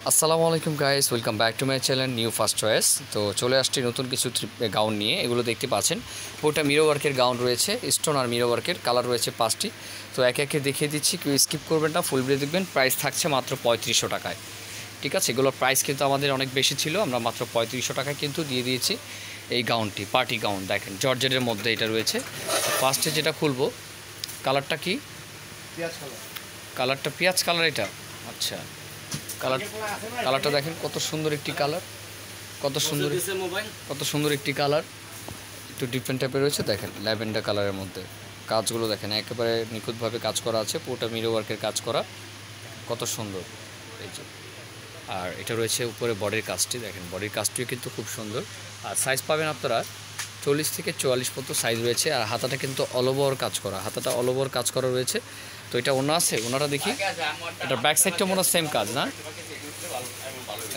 আসসালামু আলাইকুম guys, welcome back to my channel new first choice. তো চলে আসছি নতুন কিছু গাউন নিয়ে। এগুলো দেখতে পাচ্ছেন পুরোটা মিরো ওয়ার্কের গাউন রয়েছে, স্টোন আর মিরো ওয়ার্কের। কালার রয়েছে 5টি। তো একে একে দেখিয়ে দিচ্ছি, কেউ স্কিপ করবেন না, ফুল ভিডিও দেখবেন। প্রাইস থাকছে মাত্র 3500 টাকায়। ঠিক আছে, এগুলোর প্রাইস কিন্তু আমাদের অনেক বেশি ছিল, আমরা মাত্র 3500 টাকায় কিন্তু দিয়ে দিয়েছি এই গাউনটি। পার্টি গাউন দেখেন, জর্জেটের মধ্যে এটা রয়েছে। ফার্স্টে যেটা খুলবো, কালারটা কি? পেঁয়াজ কালার। কালারটা পেঁয়াজ কালার। এটা আচ্ছা, কালারটা দেখেন কত সুন্দর একটি কালার, কত সুন্দর একটি কালার। একটু ডিফারেন্ট টাইপের রয়েছে, দেখেন ল্যাভেন্ডার কালারের মধ্যে। কাজগুলো দেখেন একেবারে নিখুঁতভাবে কাজ করা আছে, পুরোটা মিরো ওয়ার্কের কাজ করা, কত সুন্দর। এই যে, আর এটা রয়েছে উপরে বডির কাজটি, দেখেন বডির কাজটিও কিন্তু খুব সুন্দর। আর সাইজ পাবেন আপনারা 40 থেকে 44 পর্যন্ত সাইজ রয়েছে। আর হাতাটা কিন্তু অল ওভার কাজ করা, হাতাটা অল ওভার কাজ করা রয়েছে। তো এটা ওনা আছে, ওনাটা দেখি। এটা ব্যাক সাইডটা মনে হয় সেম কাজ না?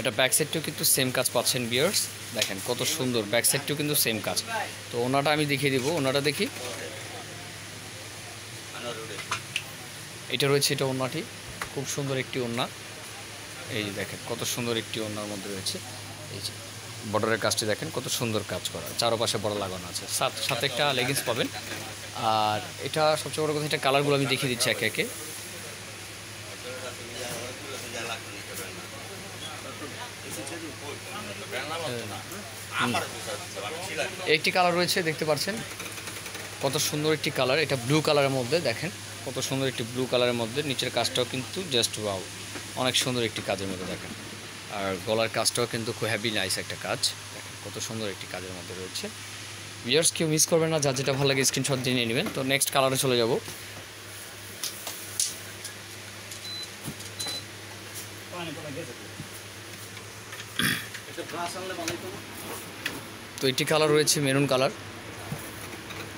এটা ব্যাক সাইডটাও কিন্তু সেম কাজ পাচ্ছেন ভিউয়ার্স। দেখেন কত সুন্দর, ব্যাক সাইডটাও কিন্তু সেম কাজ। তো ওনাটা আমি দেখিয়ে দিব, ওনাটা দেখি। এটা রয়েছে, এটা ওনাটি খুব সুন্দর একটি ওনা। এই যে দেখেন কত সুন্দর একটি ওনার মধ্যে রয়েছে। এই যে বর্ডারের কাজটি দেখেন কত সুন্দর কাজ করা, চারপাশে বড় লাগানো আছে, সাথে একটা লেগিংস পাবেন। আর এটা সবচেয়ে বড় কথা, এটা কালারগুলো আমি দেখিয়ে দিচ্ছি একে একে। একটি কালার রয়েছে, দেখতে পাচ্ছেন কত সুন্দর একটি কালার। এটা ব্লু কালারের মধ্যে, দেখেন কত সুন্দর একটি ব্লু কালারের মধ্যে। নিচের কাজটাও কিন্তু জাস্ট ওয়াও, অনেক সুন্দর একটি কাজের মধ্যে দেখেন। আর গলার কাজটাও কিন্তু খুব হ্যাভি নাইস একটা কাজ, দেখেন কত সুন্দর একটি কাজের মধ্যে রয়েছে। ভিউয়ার্স কেউ মিস করবেন না, যার যেটা ভালো লাগে স্ক্রিনশট দিয়ে নিয়ে নেবেন। তো নেক্সট কালারে চলে যাব। তো এটি কালার রয়েছে মেরুন কালার,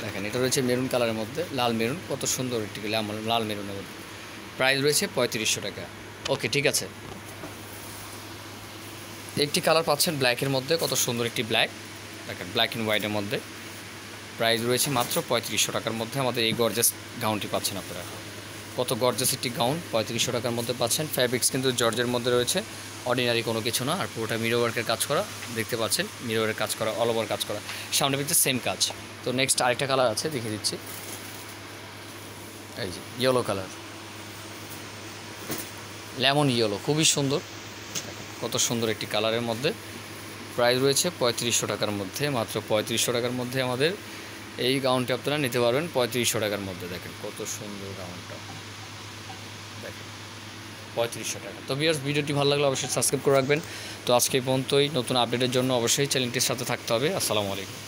দেখেন এটা রয়েছে মেরুন কালারের মধ্যে, লাল মেরুন, কত সুন্দর একটি লাল মেরুনের মধ্যে। প্রাইস রয়েছে 3500 টাকা। ওকে, ঠিক আছে। একটি কালার পাচ্ছেন ব্ল্যাকের মধ্যে, কত সুন্দর একটি ব্ল্যাক, দেখেন ব্ল্যাক অ্যান্ড হোয়াইটের মধ্যে। প্রাইস রয়েছে মাত্র 3500 টাকার মধ্যে আমাদের এই গর্জাস গাউনটি পাচ্ছেন আপনারা। কত গর্জাস একটি গাউন 3500 টাকার মধ্যে পাচ্ছেন। ফ্যাব্রিক্স কিন্তু জর্জের মধ্যে রয়েছে, অর্ডিনারি কোনো কিছু না। আর পুরোটা মিরো ওয়ার্কের কাজ করা, দেখতে পাচ্ছেন মিরো ওয়ার্কের কাজ করা, অল ওভার কাজ করা, সামনে পিছনে সেম কাজ। তো নেক্সট আরেকটা কালার আছে, দেখিয়ে দিচ্ছি। এই যে ইয়েলো কালার, লেমন ইয়েলো, খুবই সুন্দর, কত সুন্দর একটি কালারের মধ্যে। প্রাইস রয়েছে 3500 টাকার মধ্যে, মাত্র 3500 টাকার মধ্যে আমাদের এই গাউনটি আপনারা নিতে পারবেন 3500 টাকার মধ্যে। দেখেন কত সুন্দর গাউনটা, দেখেন 3500 টাকা। তো ভিউয়ার্স, ভিডিওটি ভালো লাগলে অবশ্যই সাবস্ক্রাইব করে রাখবেন। তো আজকে এই পর্যন্তই। নতুন আপডেটের জন্য অবশ্যই চ্যানেলটির সাথে থাকতে হবে। আসসালামু আলাইকুম।